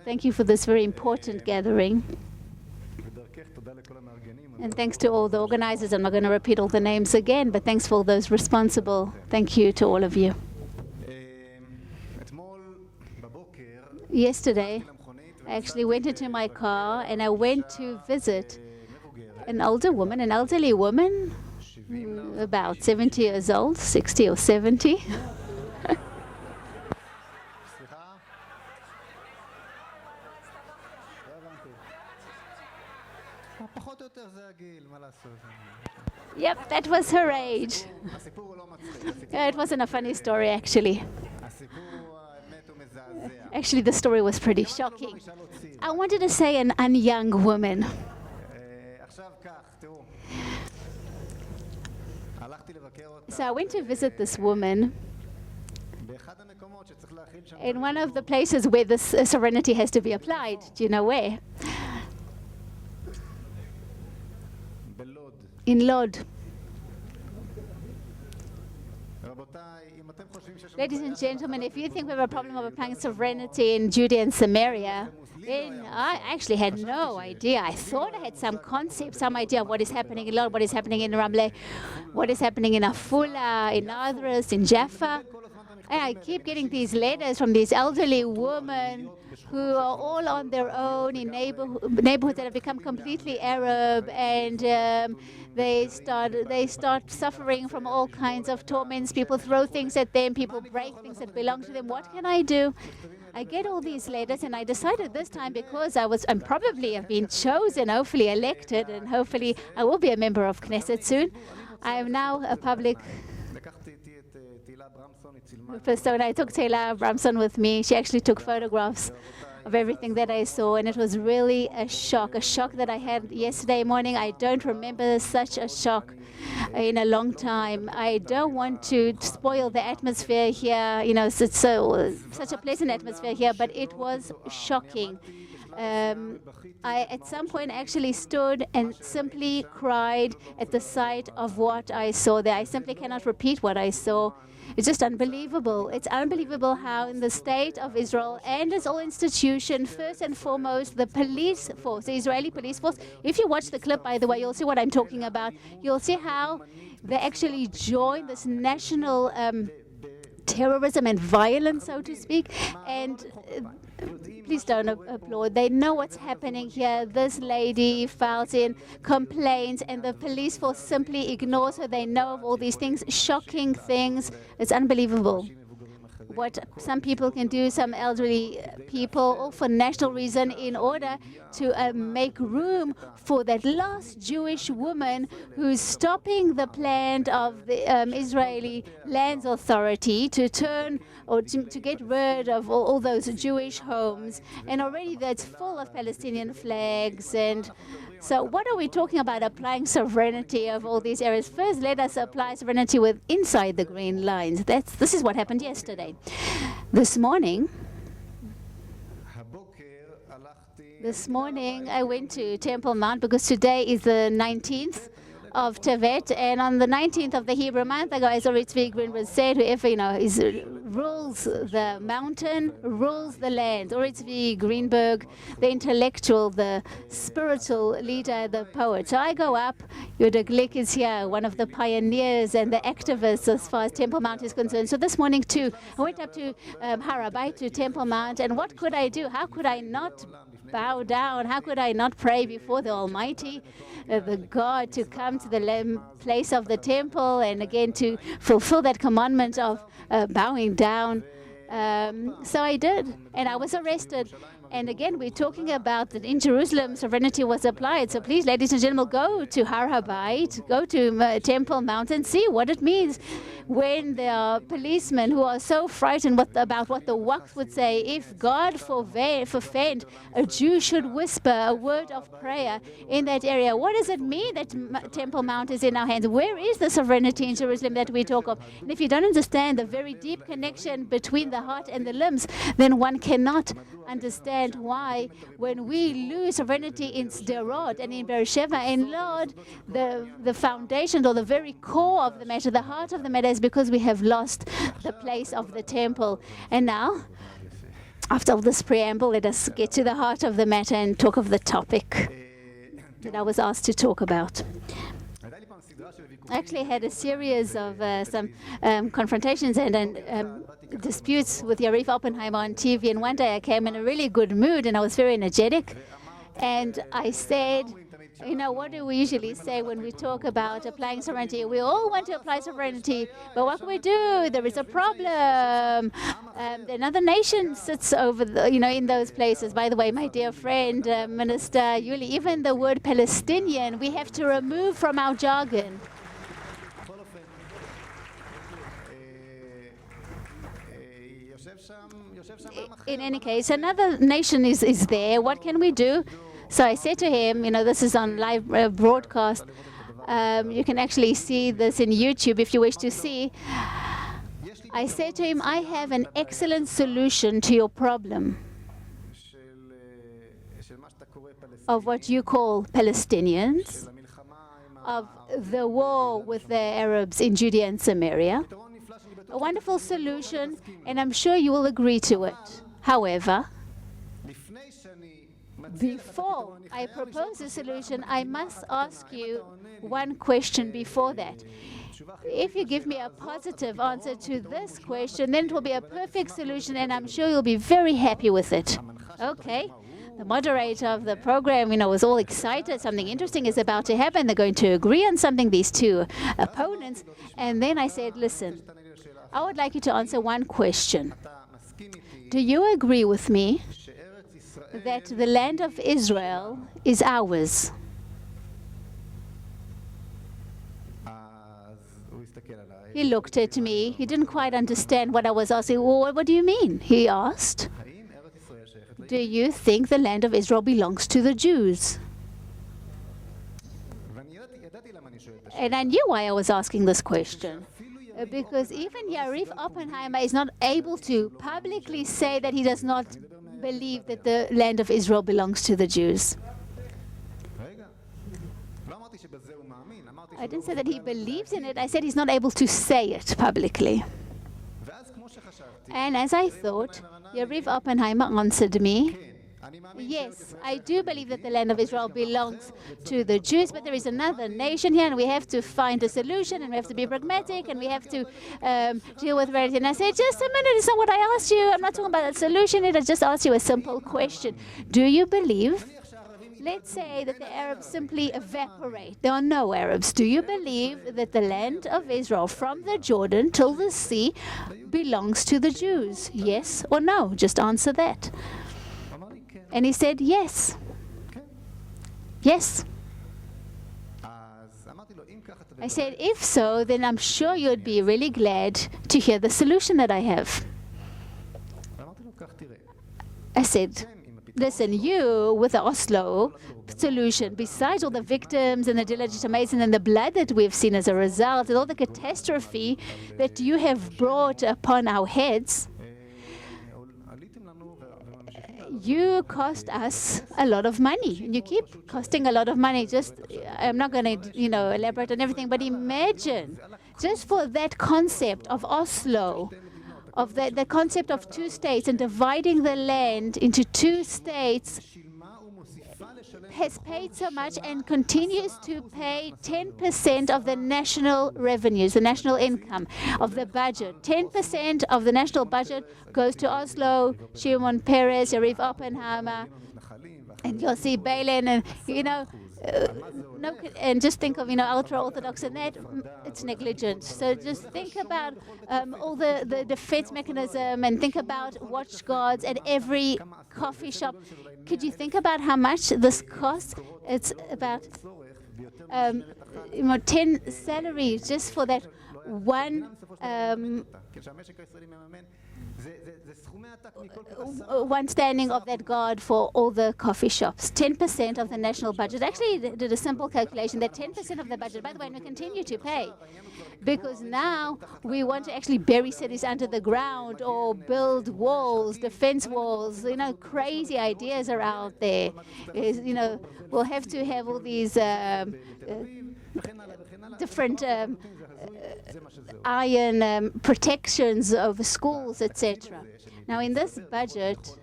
Thank you for this very important gathering. And thanks to all the organizers. I'm not going to repeat all the names again, but thanks for all those responsible. Thank you to all of you. Yesterday, I actually went into my car and I went to visit an older woman, an elderly woman, about 70 years old, 60 or 70. Yep, that was her age. It wasn't a funny story, actually. Actually, the story was pretty shocking. I wanted to say an unyoung woman. So I went to visit this woman in one of the places where this serenity has to be applied. Do you know where? In Lod. Ladies and gentlemen, if you think we have a problem of applying sovereignty in Judea and Samaria, then I actually had no idea. I thought I had some concept, some idea of what is happening in Lod, what is happening in Ramle, what is happening in Afula, in Adras, in Jaffa. And I keep getting these letters from these elderly women who are all on their own in neighborhoods that have become completely Arab, and they start suffering from all kinds of torments. People throw things at them, people break things that belong to them. What can I do? I get all these letters, and I decided this time, because I'm probably have been chosen, hopefully elected, and hopefully I will be a member of Knesset soon. I am now a public persona. I took Taylor Bramson with me. She actually took photographs of everything that I saw, and it was really a shock that I had yesterday morning. I don't remember such a shock in a long time. I don't want to spoil the atmosphere here, such a pleasant atmosphere here, but it was shocking. I, at some point, actually stood and simply cried at the sight of what I saw there. I simply cannot repeat what I saw. It's just unbelievable. It's unbelievable how in the state of Israel and its all institution, first and foremost, the police force, the Israeli police force. If you watch the clip, by the way, you'll see what I'm talking about. You'll see how they actually join this national terrorism and violence, so to speak. And please don't applaud. They know what's happening here. This lady files in complaints, and the police force simply ignores her. They know of all these things, shocking things. It's unbelievable what some people can do, some elderly people, all for national reason, in order to make room for that last Jewish woman who's stopping the plan of the Israeli Lands Authority to turn or to get rid of all those Jewish homes. And already that's full of Palestinian flags. And so what are we talking about, applying sovereignty of all these areas? First, let us apply sovereignty with inside the green lines. This is what happened yesterday. This morning, I went to Temple Mount because today is the 19th of Tevet, and on the 19th of the Hebrew month, the guys already Feiglin was said, whoever rules the mountain, rules the land. Ori Greenberg, the intellectual, the spiritual leader, the poet. So I go up. Yehuda Glick is here, one of the pioneers and the activists as far as Temple Mount is concerned. So this morning too, I went up to Har HaBayit, to Temple Mount, and what could I do? How could I not bow down? How could I not pray before the Almighty, the God, to come to the place of the temple and again to fulfill that commandment of bowing down? So I did, and I was arrested. And again, we're talking about that in Jerusalem, sovereignty was applied. So please, ladies and gentlemen, go to Har HaBayit, go to Temple Mount and see what it means when there are policemen who are so frightened about what the Waqf would say. If God forfend, a Jew should whisper a word of prayer in that area. What does it mean that Temple Mount is in our hands? Where is the sovereignty in Jerusalem that we talk of? And if you don't understand the very deep connection between the heart and the limbs, then one cannot understand why, when we lose sovereignty in Sderot and in Beersheba and Lod, the foundation or the very core of the matter, the heart of the matter, is because we have lost the place of the temple. And now, After all this preamble, let us get to the heart of the matter and talk of the topic that I was asked to talk about. I actually had a series of some confrontations and disputes with Yariv Oppenheimer on TV, and one day I came in a really good mood and I was very energetic, and I said, you know, what do we usually say when we talk about applying sovereignty? We all want to apply sovereignty, but what can we do? There is a problem. Another nation sits over, in those places. By the way, my dear friend, Minister Yuli, even the word Palestinian, we have to remove from our jargon. In any case, another nation is there. What can we do? So I said to him, this is on live broadcast. You can actually see this in YouTube if you wish to see. I said to him, I have an excellent solution to your problem of what you call Palestinians, of the war with the Arabs in Judea and Samaria. A wonderful solution, and I'm sure you will agree to it. However, before I propose a solution, I must ask you one question before that. If you give me a positive answer to this question, then it will be a perfect solution, and I'm sure you'll be very happy with it. Okay. The moderator of the program, was all excited. Something interesting is about to happen. They're going to agree on something, these two opponents. And then I said, listen, I would like you to answer one question. Do you agree with me that the land of Israel is ours? He looked at me. He didn't quite understand what I was asking. Well, what do you mean? He asked. Do you think the land of Israel belongs to the Jews? And I knew why I was asking this question. Because even Yariv Oppenheimer is not able to publicly say that he does not believe that the land of Israel belongs to the Jews. I didn't say that he believes in it. I said he's not able to say it publicly. And as I thought, Yariv Oppenheimer answered me, yes, I do believe that the land of Israel belongs to the Jews, but there is another nation here, and we have to find a solution, and we have to be pragmatic, and we have to deal with reality. And I said, just a minute, it's not what I asked you. I'm not talking about a solution. I just asked you a simple question. Do you believe, let's say that the Arabs simply evaporate. There are no Arabs. Do you believe that the land of Israel from the Jordan till the sea belongs to the Jews? Yes or no? Just answer that. And he said, yes. Yes. I said, if so, then I'm sure you'd be really glad to hear the solution that I have. I said, listen, you, with the Oslo solution, besides all the victims and the delegitimation and the blood that we've seen as a result, and all the catastrophe that you have brought upon our heads, you cost us a lot of money. And you keep costing a lot of money. I'm not going to, elaborate on everything, but imagine, just for that concept of Oslo, of the concept of two states and dividing the land into two states, has paid so much and continues to pay 10% of the national revenues, the national income of the budget. 10% of the national budget goes to Oslo, Shimon Peres, Yariv Oppenheimer, and Yossi Beilin, and and just think of ultra-Orthodox, and that it's negligent. So just think about all the defense mechanism, and think about watch guards at every coffee shop. Could you think about how much this costs? It's about 10 salaries just for that one standing of that guard for all the coffee shops. 10% of the national budget. Actually, did a simple calculation that 10% of the budget, by the way, and we continue to pay, because now we want to actually bury cities under the ground or build walls, defense walls, crazy ideas are out there. We'll have to have all these different iron protections over schools, etc. Now, in this budget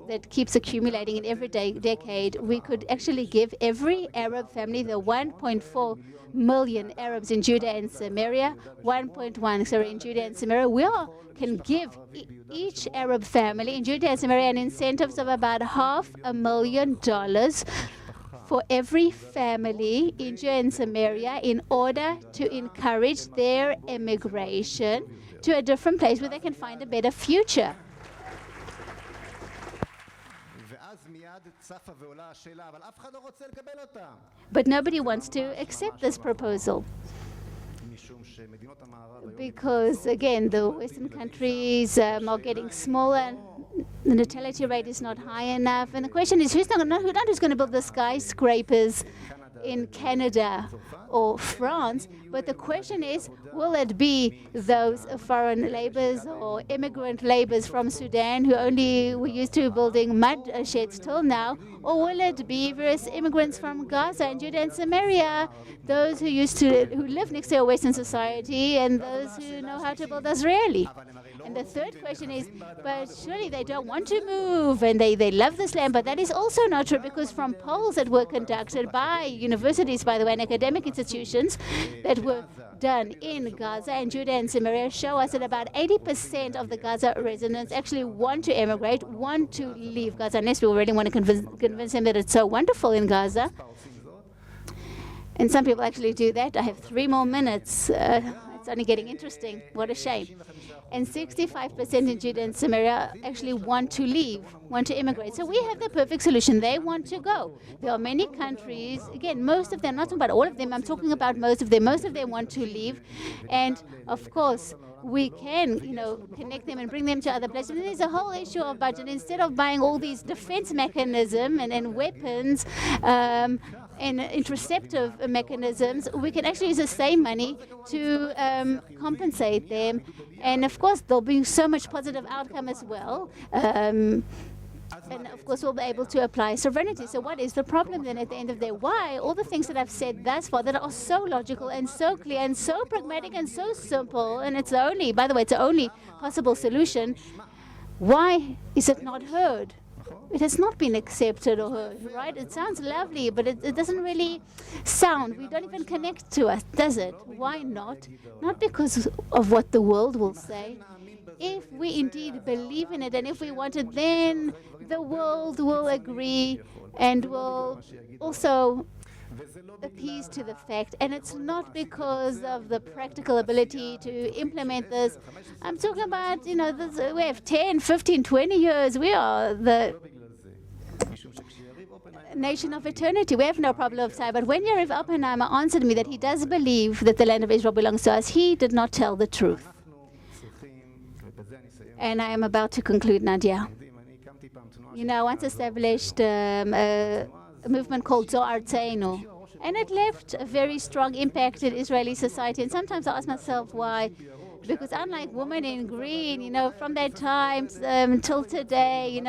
that keeps accumulating in every decade, we could actually give every Arab family, the 1.4 million Arabs in Judea and Samaria, 1.1, sorry, in Judea and Samaria, we can give each Arab family in Judea and Samaria an incentives of about $500,000 for every family in Judea and Samaria in order to encourage their immigration to a different place where they can find a better future. But nobody wants to accept this proposal because, again, the Western countries are getting smaller. The natality rate is not high enough. And the question is, who's going to build the skyscrapers in Canada or France? But the question is, will it be those foreign laborers or immigrant laborers from Sudan who only were used to building mud sheds till now? Or will it be various immigrants from Gaza and Judea and Samaria, those who live next to a Western society and those who know how to build Israeli? And the third question is, but surely they don't want to move and they love this land. But that is also not true, because from polls that were conducted by universities, by the way, and academic institutions that were done in Gaza and Judea and Samaria show us that about 80% of the Gaza residents actually want to emigrate, want to leave Gaza, unless we really want to convince them that it's so wonderful in Gaza. And some people actually do that. I have 3 more minutes. It's only getting interesting. What a shame. And 65% in Judea and Samaria actually want to leave, want to immigrate. So we have the perfect solution. They want to go. There are many countries, again, most of them, not talking about all of them, I'm talking about most of them want to leave. And of course, we can, connect them and bring them to other places. And there's a whole issue of budget. Instead of buying all these defense mechanisms and weapons, and interceptive mechanisms, we can actually use the same money to compensate them. And of course, there'll be so much positive outcome as well. And of course, we'll be able to apply sovereignty. So what is the problem then at the end of the day? Why all the things that I've said thus far that are so logical and so clear and so pragmatic and so simple, and it's the only, by the way, it's the only possible solution, why is it not heard? It has not been accepted or heard, right? It sounds lovely, but it doesn't really sound. We don't even connect to us, does it? Why not? Not because of what the world will say. If we indeed believe in it, and if we want it, then the world will agree and will also appease to the fact. And it's not because of the practical ability to implement this. I'm talking about, we have 10, 15, 20 years. We are the nation of eternity. We have no problem of time. But when Yariv Oppenheimer answered me that he does believe that the land of Israel belongs to us, he did not tell the truth. And I am about to conclude, Nadia. I once established a movement called Zohar Tzeinu, and it left a very strong impact in Israeli society. And sometimes I ask myself why. Because unlike Women in Green, from that time till today,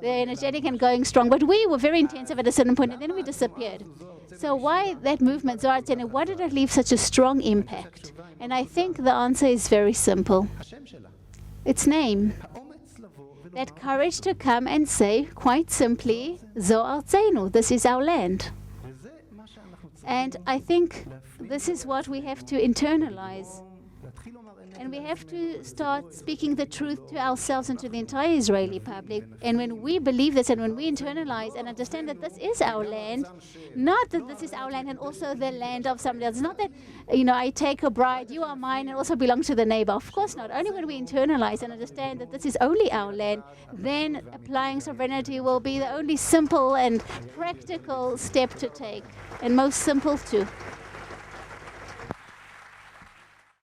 they're energetic and going strong. But we were very intensive at a certain point, and then we disappeared. So why that movement, Zohar Tzeinu, why did it leave such a strong impact? And I think the answer is very simple. Its name. That courage to come and say, quite simply, Zohar Tzeinu, this is our land. And I think this is what we have to internalize. And we have to start speaking the truth to ourselves and to the entire Israeli public. And when we believe this and when we internalize and understand that this is our land, not that this is our land and also the land of somebody else. It's not that, I take a bride, you are mine, and also belong to the neighbor. Of course not. Only when we internalize and understand that this is only our land, then applying sovereignty will be the only simple and practical step to take, and most simple too.